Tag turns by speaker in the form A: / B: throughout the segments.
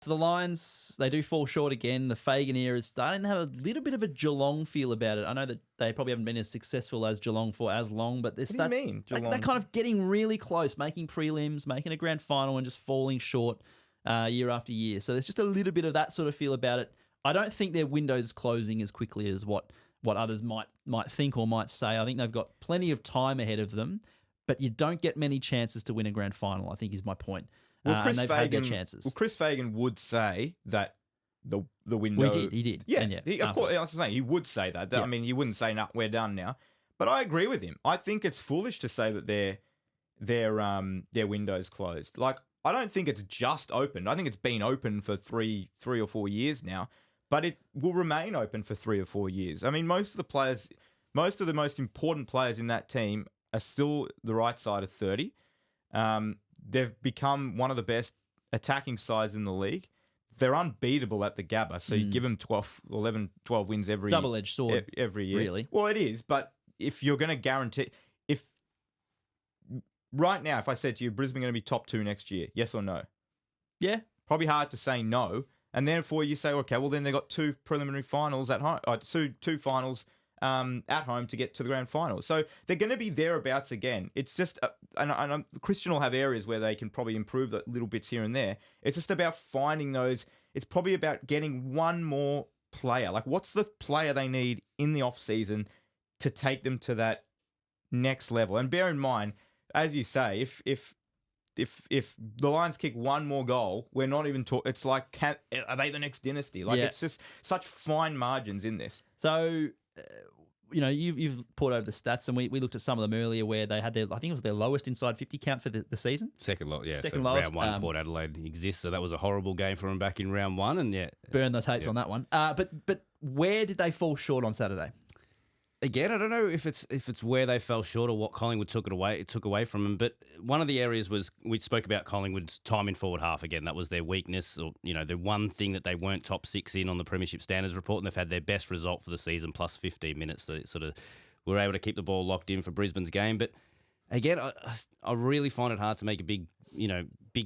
A: So the Lions, they do fall short again. The Fagan era is starting to have a little bit of a Geelong feel about it. I know that they probably haven't been as successful as Geelong for as long, but
B: What do you mean, Geelong?
A: They're kind of getting really close, making prelims, making a grand final, and just falling short year after year. So there's just a little bit of that sort of feel about it. I don't think their window's closing as quickly as what others might think or might say. I think they've got plenty of time ahead of them, but you don't get many chances to win a grand final, I think is my point.
B: Well,
A: and they've had their chances.
B: Well, Chris Fagan would say that the window...
A: He did.
B: Yeah, of course. I was saying, he would say that. I mean, he wouldn't say, no, we're done now. But I agree with him. I think it's foolish to say that their window's closed. Like, I don't think it's just opened. I think it's been open for three or 4 years now, but it will remain open for 3 or 4 years. I mean, most of the most important players in that team are still the right side of 30. They've become one of the best attacking sides in the league. They're unbeatable at the Gabba, so you give them 12 wins every...
A: Double-edged sword.
B: Every year.
A: Really.
B: Well, it is, but if you're going to guarantee... Right now, if I said to you, Brisbane going to be top 2 next year, yes or no?
A: Yeah.
B: Probably hard to say no. And therefore you say, okay, well, then they got 2 preliminary finals at home, two finals at home to get to the grand final. So they're going to be thereabouts again. It's just, and Christian will have areas where they can probably improve the little bits here and there. It's just about finding those. It's probably about getting one more player. Like, what's the player they need in the off season to take them to that next level? And bear in mind, as you say, if the Lions kick one more goal, we're not even talking. It's like, are they the next dynasty? Like, It's just such fine margins in this.
A: So, you've poured over the stats, and we looked at some of them earlier where they had I think it was their lowest inside 50 count for the season.
C: Second lowest.
A: Lowest.
C: Round 1, Port Adelaide exists, so that was a horrible game for them back in round 1, and
A: burn the tapes on that one. But where did they fall short on Saturday?
C: Again, I don't know if it's where they fell short or what Collingwood took away from them. But one of the areas was, we spoke about Collingwood's time in forward half again. That was their weakness, or the one thing that they weren't top 6 in on the Premiership standards report, and they've had their best result for the season, plus 15 minutes. So sort of were able to keep the ball locked in for Brisbane's game. But again, I really find it hard to make a big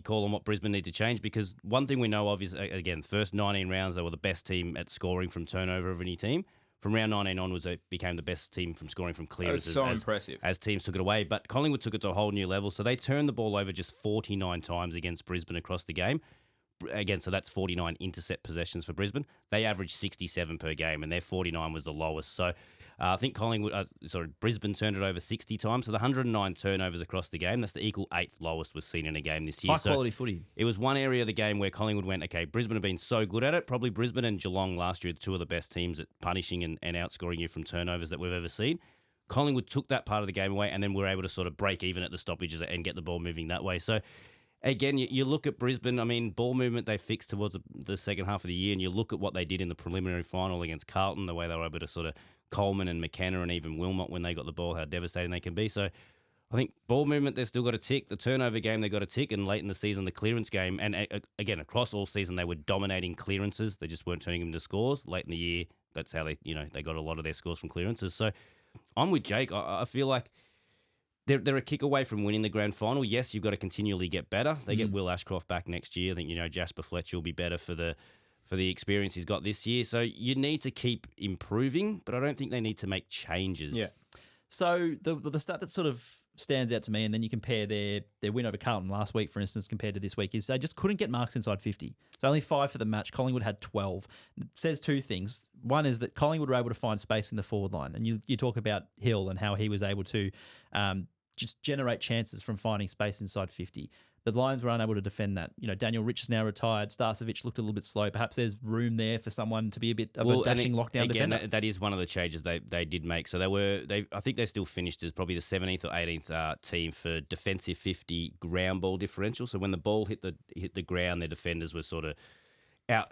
C: call on what Brisbane need to change, because one thing we know of is, again, first 19 rounds they were the best team at scoring from turnover of any team. From round 19 onwards, they became the best team from scoring from clearances.
B: That was so impressive.
C: As teams took it away. But Collingwood took it to a whole new level. So they turned the ball over just 49 times against Brisbane across the game. Again, so that's 49 intercept possessions for Brisbane. They averaged 67 per game, and their 49 was the lowest. So I think Brisbane turned it over 60 times. So the 109 turnovers across the game, that's the equal 8th lowest was seen in a game this year.
A: High quality footy.
C: It was one area of the game where Collingwood went, okay, Brisbane have been so good at it. Probably Brisbane and Geelong last year, the 2 of the best teams at punishing and outscoring you from turnovers that we've ever seen. Collingwood took that part of the game away, and then were able to sort of break even at the stoppages and get the ball moving that way. So again, you look at Brisbane, I mean, ball movement they fixed towards the second half of the year, and you look at what they did in the preliminary final against Carlton, the way they were able to sort of Coleman and McKenna and even Wilmot when they got the ball, how devastating they can be. So I think ball movement, they've still got to tick. The turnover game, they've got to tick. And late in the season, the clearance game. And again, across all season, they were dominating clearances. They just weren't turning them into scores. Late in the year, that's how they got a lot of their scores from clearances. So I'm with Jake. I feel like they're a kick away from winning the grand final. Yes, you've got to continually get better. They get Will Ashcroft back next year. I think, Jasper Fletcher will be better for the experience he's got this year. So you need to keep improving, but I don't think they need to make changes.
B: Yeah.
A: So the stat that sort of stands out to me, and then you compare their win over Carlton last week, for instance, compared to this week, is they just couldn't get marks inside 50. So only 5 for the match. Collingwood had 12. It says 2 things. One is that Collingwood were able to find space in the forward line. And you talk about Hill and how he was able to just generate chances from finding space inside 50. The Lions were unable to defend that. Daniel Rich is now retired. Starcevic looked a little bit slow. Perhaps there's room there for someone to be a bit of a dashing lockdown defender.
C: That is one of the changes they did make. So I think they still finished as probably the 17th or 18th team for defensive 50 ground ball differential. So when the ball hit the ground, their defenders were sort of out,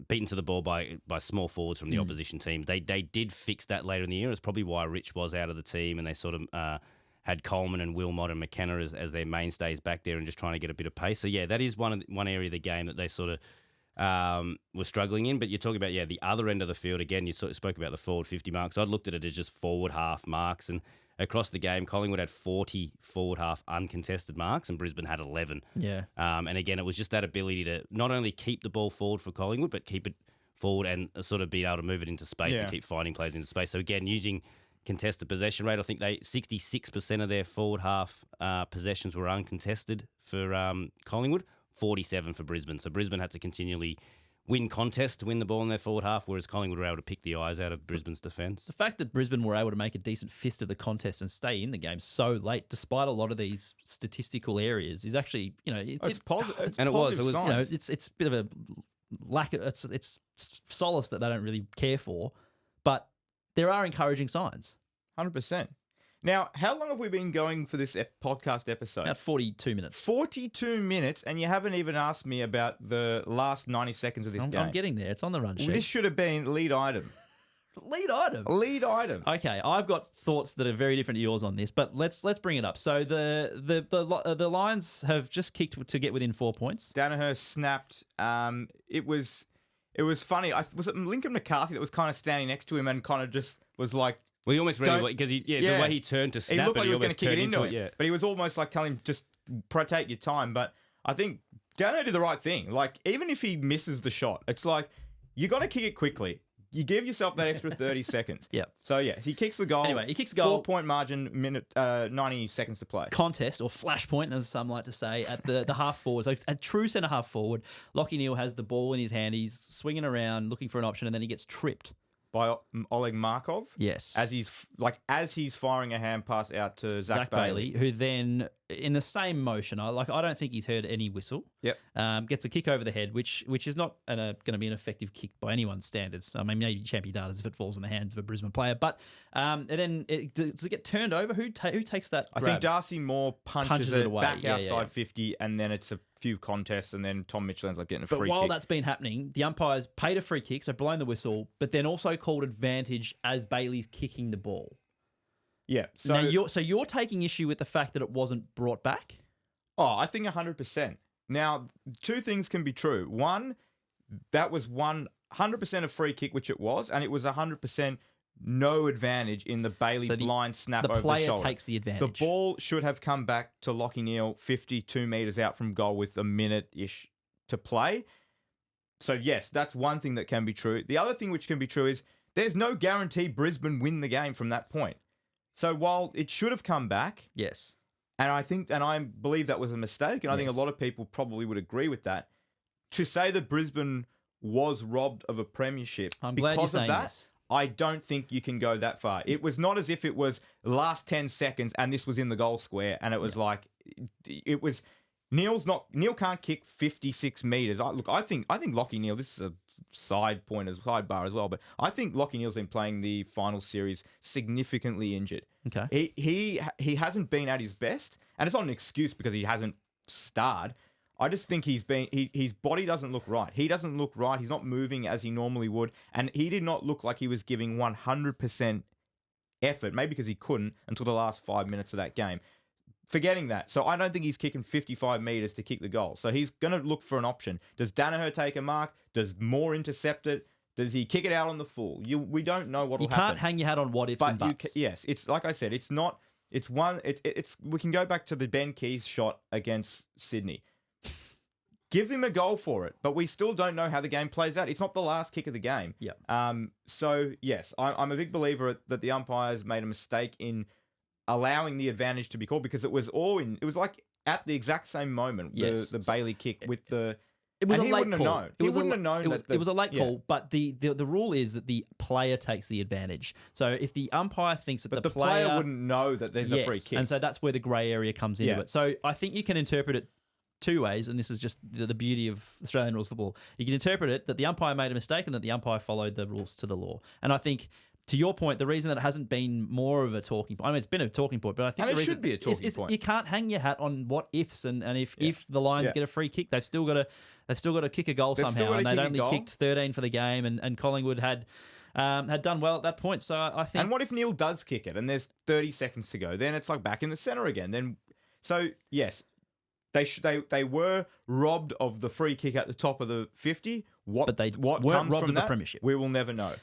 C: beaten to the ball by small forwards from the opposition team. They did fix that later in the year. It's probably why Rich was out of the team, and they sort of had Coleman and Wilmot and McKenna as their mainstays back there and just trying to get a bit of pace. So, yeah, that is one area of the game that they sort of were struggling in. But you're talking about, the other end of the field. Again, you sort of spoke about the forward 50 marks. I'd looked at it as just forward half marks. And across the game, Collingwood had 40 forward half uncontested marks and Brisbane had 11.
A: Yeah.
C: And again, it was just that ability to not only keep the ball forward for Collingwood, but keep it forward and sort of be able to move it into space and keep finding players into space. So again, using contested possession rate, I think 66% of their forward half possessions were uncontested for Collingwood, 47 for Brisbane. So Brisbane had to continually win contests to win the ball in their forward half, whereas Collingwood were able to pick the eyes out of Brisbane's defence.
A: The fact that Brisbane were able to make a decent fist of the contest and stay in the game so late, despite a lot of these statistical areas, is actually,
B: It's positive.
C: And it was,
A: it's a bit of a lack of, it's solace that they don't really care for, but there are encouraging signs.
B: 100%. Now, how long have we been going for this podcast episode?
A: About 42 minutes.
B: 42 minutes, and you haven't even asked me about the last 90 seconds of this game.
A: I'm getting there. It's on the run sheet.
B: This should have been lead item.
A: Lead item?
B: Lead item.
A: Okay, I've got thoughts that are very different to yours on this, but let's bring it up. So the Lions have just kicked to get within 4 points.
B: Danaher snapped. It was funny. Was it Lincoln McCarthy that was kind of standing next to him and kind of just was like,
C: well, he almost ready because the way he turned to snap
B: he looked like
C: it,
B: he was going to kick it into
C: it. Yeah.
B: But he was almost like telling him, just take your time. But I think Dano did the right thing. Like, even if he misses the shot, it's like, you got to kick it quickly. You give yourself that extra 30 seconds.
A: Yeah.
B: So, yeah, he kicks the goal.
A: Anyway, he kicks the goal.
B: 4-point margin, 90 seconds to play.
A: Contest, or flashpoint, as some like to say, at the half forward. So, at true centre half forward, Lachie Neale has the ball in his hand. He's swinging around, looking for an option, and then he gets tripped.
B: By Oleg Markov?
A: Yes.
B: As he's firing a hand pass out to Zach Bailey.
A: Who then, in the same motion, I don't think he's heard any whistle.
B: Yep.
A: Gets a kick over the head, which is not going to be an effective kick by anyone's standards. I mean, maybe champion data if it falls in the hands of a Brisbane player. But and then does it get turned over? Who takes that grab?
B: I think Darcy Moore punches it
A: away.
B: back outside 50, and then it's a few contests, and then Tom Mitchell ends up getting a free kick.
A: But while that's been happening, the umpires paid a free kick, so blown the whistle, but then also called advantage as Bailey's kicking the ball.
B: Yeah. So
A: you're taking issue with the fact that it wasn't brought back?
B: Oh, I think 100%. Now, two things can be true. One, that was 100% a free kick, which it was, and it was 100% no advantage in the Bailey blind snap over the shoulder.
A: The player takes the advantage.
B: The ball should have come back to Lachie Neale 52 metres out from goal with a minute-ish to play. So, yes, that's one thing that can be true. The other thing which can be true is there's no guarantee Brisbane win the game from that point. So, while it should have come back...
A: Yes.
B: And I believe that was a mistake, and I think a lot of people probably would agree with that. To say that Brisbane was robbed of a premiership because of that... Yes. I don't think you can go that far. It was not as if it was last 10 seconds and this was in the goal square and it was like, it was, Neale can't kick 56 metres. I think Lachie Neale, this is a sidebar as well, but I think Lachie Neale's been playing the final series significantly injured.
A: Okay.
B: He hasn't been at his best, and it's not an excuse because he hasn't starred. I just think his body doesn't look right. He doesn't look right. He's not moving as he normally would. And he did not look like he was giving 100% effort, maybe because he couldn't until the last 5 minutes of that game. Forgetting that. So I don't think he's kicking 55 metres to kick the goal. So he's going to look for an option. Does Danaher take a mark? Does Moore intercept it? Does he kick it out on the full? We don't know what will happen.
A: You can't hang your hat on what ifs and buts.
B: Yes, it's like I said, it's not... It's one... It's we can go back to the Ben Keys shot against Sydney. Give him a goal for it, but we still don't know how the game plays out. It's not the last kick of the game.
A: Yeah.
B: So yes, I'm a big believer that the umpires made a mistake in allowing the advantage to be called because it was like at the exact same moment,
A: yes.
B: the Bailey kick with the...
A: It was a late call.
B: He wouldn't have known.
A: It was a late call, but the rule is that the player takes the advantage. So if the umpire thinks that
B: the player wouldn't know that there's a free kick.
A: And so that's where the grey area comes into it. So I think you can interpret it two ways, and this is just the beauty of Australian rules football. You can interpret it that the umpire made a mistake and that the umpire followed the rules to the law. And I think, to your point, the reason that it hasn't been more of a talking point, I mean, it's been a talking point, but I think the reason
B: should be a talking point.
A: You can't hang your hat on what ifs, and if the Lions get a free kick, they've still got to kick a goal somehow, and they'd only kicked 13 for the game, and Collingwood had done well at that point. So I think.
B: And what if Neale does kick it, and there's 30 seconds to go? Then it's like back in the centre again. So yes. They were robbed of the free kick at the top of the 50. What
A: but they
B: what
A: weren't
B: comes
A: robbed
B: from
A: of
B: that,
A: the premiership.
B: We will never know.